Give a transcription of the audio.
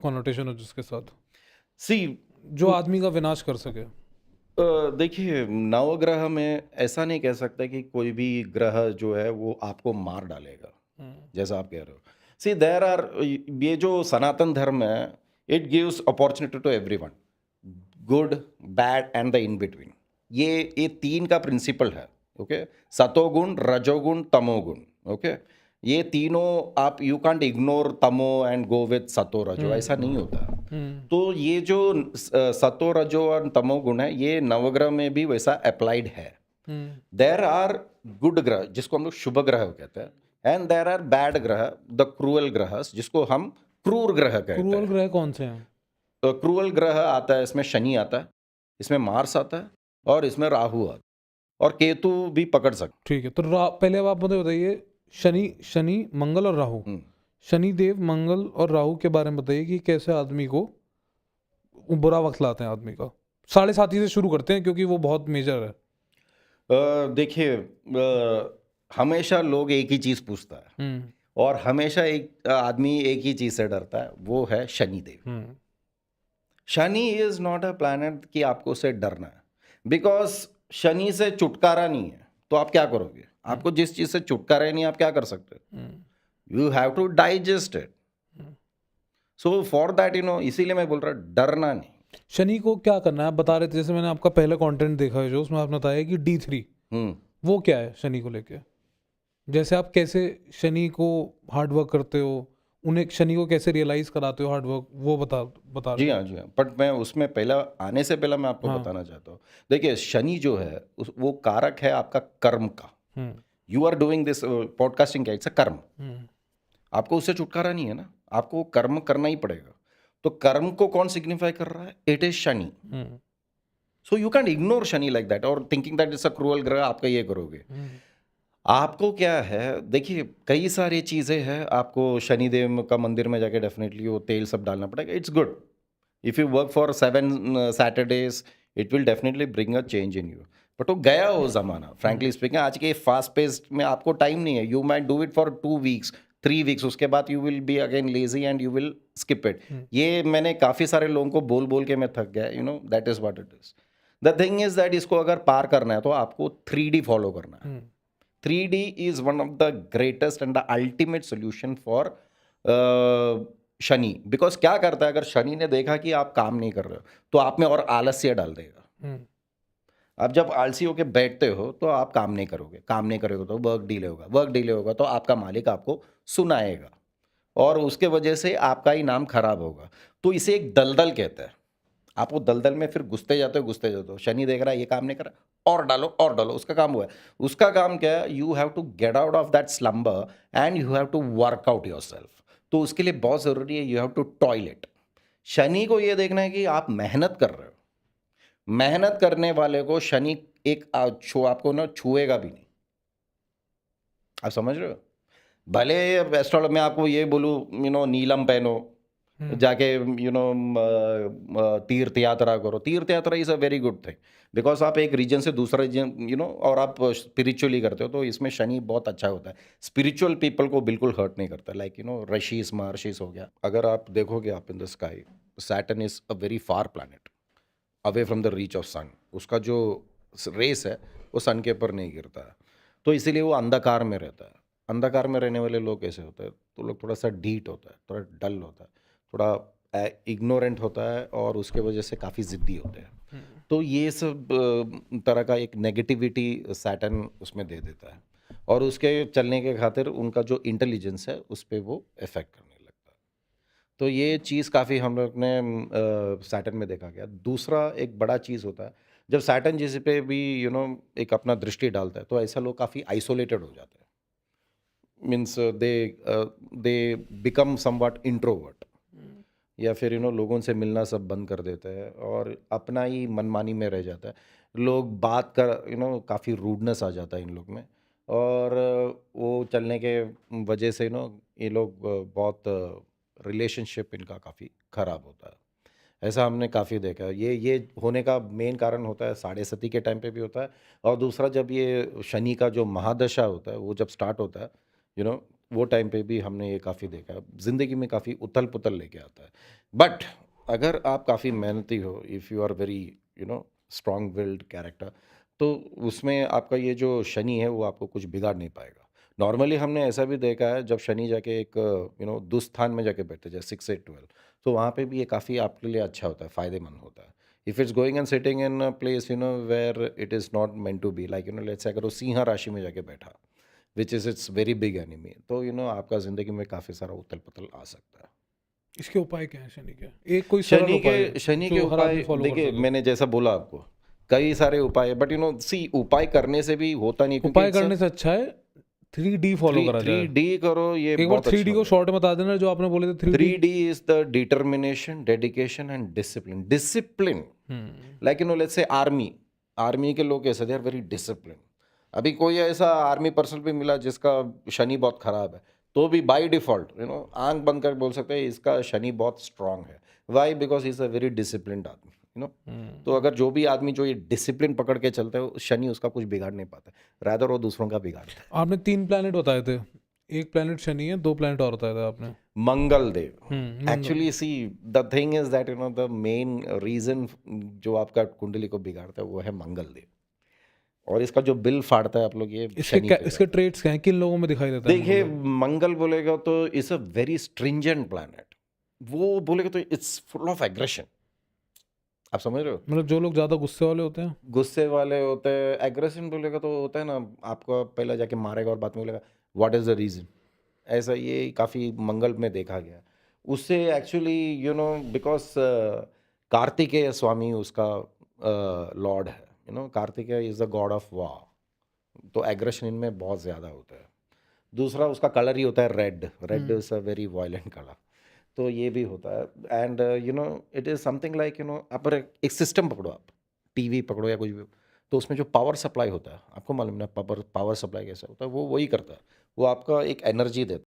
Connotation हो जिसके साथ, सी जो आदमी का विनाश कर सके। देखिए नवग्रह में ऐसा नहीं कह सकता कि कोई भी ग्रह जो है वो आपको मार डालेगा, जैसा आप कह रहे हो। सी देयर आर, ये जो सनातन धर्म है, it gives opportunity to everyone, good, bad and the in between. ये तीन का प्रिंसिपल है। ओके, सतोगुण, रजोगुण, तमोगुण। ओके, ये तीनों आप यू कांट इग्नोर तमो एंड गो विद सतो रजो, ऐसा नहीं होता। तो ये जो सतो रजो और तमोगुण है, ये नवग्रह में भी वैसा अप्लाइड है। देर आर गुड ग्रह जिसको हम लोग शुभ ग्रह कहते हैं, एंड देर आर बैड ग्रह, द क्रूअल ग्रह, जिसको हम क्रूर ग्रह कहते क्रूअल हैं। ग्रह कौन से हैं? तो क्रूअल ग्रह आता है, इसमें शनि आता है, इसमें मार्स आता है, और इसमें राहु आता है, और केतु भी पकड़ सकते। ठीक है, तो पहले अब आप मुझे बताइए, शनि शनि मंगल और राहु, शनि देव मंगल और राहु के बारे में बताइए कि कैसे आदमी को बुरा वक्त लाते हैं आदमी का। 7.5 से शुरू करते हैं क्योंकि वो बहुत मेजर है। देखिए, हमेशा लोग एक ही चीज पूछता है, और हमेशा एक आदमी एक ही चीज से डरता है, वो है Shanidev. Shani is not a planet कि आपको उससे डरना है, बिकॉज शनि से छुटकारा नहीं है। तो आप क्या करोगे? आपको जिस चीज से छुटकारा ही नहीं, आप क्या कर सकते हो? You have to digest it. So for that, इसीलिए मैं बोल रहा डरना नहीं। शनि को क्या करना है आप बता रहे थे, जैसे मैंने आपका पहला कंटेंट देखा है जो, उसमें आपने बताया कि D3, वो क्या है शनि को लेके? जैसे आप कैसे शनि को हार्ड वर्क करते हो, उन्हें शनि को कैसे रियलाइज कराते हो हार्ड वर्क, वो बता जी रहे हाँ, जी हाँ, बट मैं उसमें पहला आने से पहला मैं आपको हाँ। बताना चाहता हूँ। देखिए, शनि जो है वो कारक है आपका कर्म का। You are doing this podcasting, क्या इट्स अ कर्म। आपको उससे छुटकारा नहीं है ना, आपको कर्म करना ही पड़ेगा। तो कर्म को कौन सिग्निफाई कर रहा है? It is Shani. So you can ignore Shani like that और thinking that it's a cruel ग्रह, आपका ये करोगे। आपको क्या है, देखिए कई सारी चीज़ें हैं। आपको शनिदेव का मंदिर में जाके डेफिनेटली वो तेल सब डालना पड़ेगा, it's good. If you work for 7 Saturdays, it will definitely bring a change in you. But वो गया वो ज़माना, फ्रैंकली स्पीकिंग। आज के फास्ट पेस्ड में आपको टाइम नहीं है। You might do it for 2 weeks, 3 weeks, उसके बाद you will be again lazy and you will skip it. ये मैंने काफ़ी सारे लोगों को बोल बोल के मैं थक गया, that is what it is. The thing is that इसको अगर पार करना है तो आपको 3D फॉलो करना है। 3D is one of the greatest and the ultimate solution for Shani. Because क्या करता है, अगर शनि ने देखा कि आप काम नहीं कर रहे हो तो आप में और आलस्य डाल देगा। आप जब आलसी होकर बैठते हो तो आप काम नहीं करोगे, काम नहीं करोगे तो वर्क डिले होगा, वर्क डिले होगा तो आपका मालिक आपको सुनाएगा, और उसके वजह से आपका ही नाम खराब होगा। तो इसे एक दलदल कहते हैं। आप वो दलदल में फिर घुसते जाते हो। शनि देख रहा है ये काम नहीं कर रहा, और डालो, उसका काम हुआ है। उसका काम क्या है? You have to get out of that slumber and you have to work out yourself. तो उसके लिए बहुत ज़रूरी है, you have to toilet. Shani को ये देखना है कि आप मेहनत कर रहे हो। मेहनत करने वाले को शनि आपको ना छुएगा भी नहीं। आप समझ रहे हो? भले एस्ट्रोलॉजी में आपको ये बोलूँ, नीलम पहनो, जाके तीर्थ यात्रा करो। तीर्थ यात्रा is a very good thing, because आप एक रीजन से दूसरा रीजन, और आप स्पिरिचुअली करते हो, तो इसमें शनि बहुत अच्छा होता है। स्पिरिचुअल पीपल को बिल्कुल हर्ट नहीं करता, लाइक ऋषिस महर्षिस हो गया। अगर आप देखोगे आप in the sky, Saturn is a very far planet, away from the reach of sun. उसका जो रेस है वो सन के ऊपर नहीं गिरता है, तो इसीलिए वो अंधकार में रहता है। अंधकार में रहने वाले लोग कैसे होते हैं? तो लोग थोड़ा सा ढीठ होता है, थोड़ा डल होता है, थोड़ा इग्नोरेंट होता है, और उसके वजह से काफ़ी ज़िद्दी होते हैं। तो ये सब तरह का एक नेगेटिविटी सैटर्न उसमें दे देता है, और उसके चलने के खातिर उनका जो इंटेलिजेंस है उस पर वो इफेक्ट करने लगता है। तो ये चीज़ काफ़ी हम लोग ने सैटर्न में देखा गया। दूसरा एक बड़ा चीज़ होता है, जब सैटर्न जिस पे भी एक अपना दृष्टि डालता है, तो ऐसा लोग काफ़ी आइसोलेटेड हो जाते हैं। Means they become somewhat introvert, या फिर लोगों से मिलना सब बंद कर देते हैं, और अपना ही मनमानी में रह जाता है। लोग बात कर काफ़ी रूडनेस आ जाता है इन लोग में, और वो चलने के वजह से ये लोग बहुत रिलेशनशिप इनका काफ़ी ख़राब होता है। ऐसा हमने काफ़ी देखा है। ये होने का मेन कारण होता है साढ़े सती के टाइम पे भी होता है, और दूसरा जब ये शनि का जो महादशा होता है वो जब स्टार्ट होता है, यू नो वो टाइम पे भी हमने ये काफ़ी देखा है। ज़िंदगी में काफ़ी उथल-पुथल लेके आता है। बट अगर आप काफ़ी मेहनती हो, if you are very strong willed character, तो उसमें आपका ये जो शनि है वो आपको कुछ बिगाड़ नहीं पाएगा। नॉर्मली हमने ऐसा भी देखा है जब शनि जाके एक दुस्थान में जाके बैठते हैं जैसे 6, 8, 12, तो वहाँ पे भी ये काफ़ी आपके लिए अच्छा होता है, फ़ायदेमंद होता है। If it's going and sitting in a place where it is not meant to be, like let's say अगर वो सिंह राशि में जाके बैठा, which is its very big enemy, तो आपका ज़िंदगी में काफ़ी सारा उथल-पुथल आ सकता है। इसके उपाय क्या है शनि के? एक कोई सरल उपाय शनि के जो हर उपाय आदमी फॉलो कर देखिए, सके। मैंने जैसा बोला आपको, कई सारे उपाय है, बट सी उपाय करने से भी होता नहीं, क्योंकि उपाय इट्स करने से अच्छा है 3D फॉलो करा थ्री जाए। डी करो, ये एक बार बहुत अच्छा 3D को होता है। शॉर्ट में बता देना जो आपने बोले थे 3D। 3D is the determination, dedication and discipline. Discipline, like let's से आर्मी, आर्मी के लोग कैसे, दे आर वेरी डिसिप्लिन। अभी कोई ऐसा आर्मी पर्सन भी मिला जिसका शनि बहुत खराब है, तो भी बाय डिफॉल्ट आंख बंद कर बोल सकते हैं इसका शनि बहुत स्ट्रांग है। Why? Because is a very disciplined आदमी। तो अगर जो भी आदमी जो ये डिसिप्लिन पकड़ के चलता है, शनि उसका कुछ बिगाड़ नहीं पाता, रादर वो दूसरों का बिगाड़ता है। आपने 3 प्लैनेट बताए थे, एक प्लैनेट शनि है, 2 प्लैनेट और बताए थे आपने। Mangal Dev, Mangal. Actually see the thing is that the main reason जो आपका कुंडली को बिगाड़ता है वो है मंगल देव, और इसका जो बिल फाड़ता है आप लोग, ये शनि पे इसके जाता है। ट्रेट्स क्या हैं, किन लोगों में दिखाई देता है देखिए, मंगल? मंगल बोलेगा तो it's a very stringent planet. वो बोलेगा तो इट्स फुल ऑफ एग्रेशन। आप समझ रहे हो? मतलब जो लोग ज्यादा गुस्से वाले होते हैं। गुस्से वाले होते हैं, एग्रेशन बोलेगा तो होता है ना, आपको पहले जाके मारेगा और बाद में बोलेगा व्हाट इज द रीजन। ऐसा ये काफ़ी मंगल में देखा गया। उससे एक्चुअली बिकॉज कार्तिकेय स्वामी उसका लॉर्ड है। Kartikeya is the God of war, तो एग्रेशन इनमें बहुत ज़्यादा होता है। दूसरा उसका कलर ही होता है red. Red is a very violent colour, तो ये भी होता है। And it is something like आप एक सिस्टम पकड़ो, आप टीवी पकड़ो या कुछ भी, तो उसमें जो पावर सप्लाई होता है, आपको मालूम ना पावर पावर सप्लाई कैसा होता है, वो वही करता है, वो आपका एक एनर्जी देता है।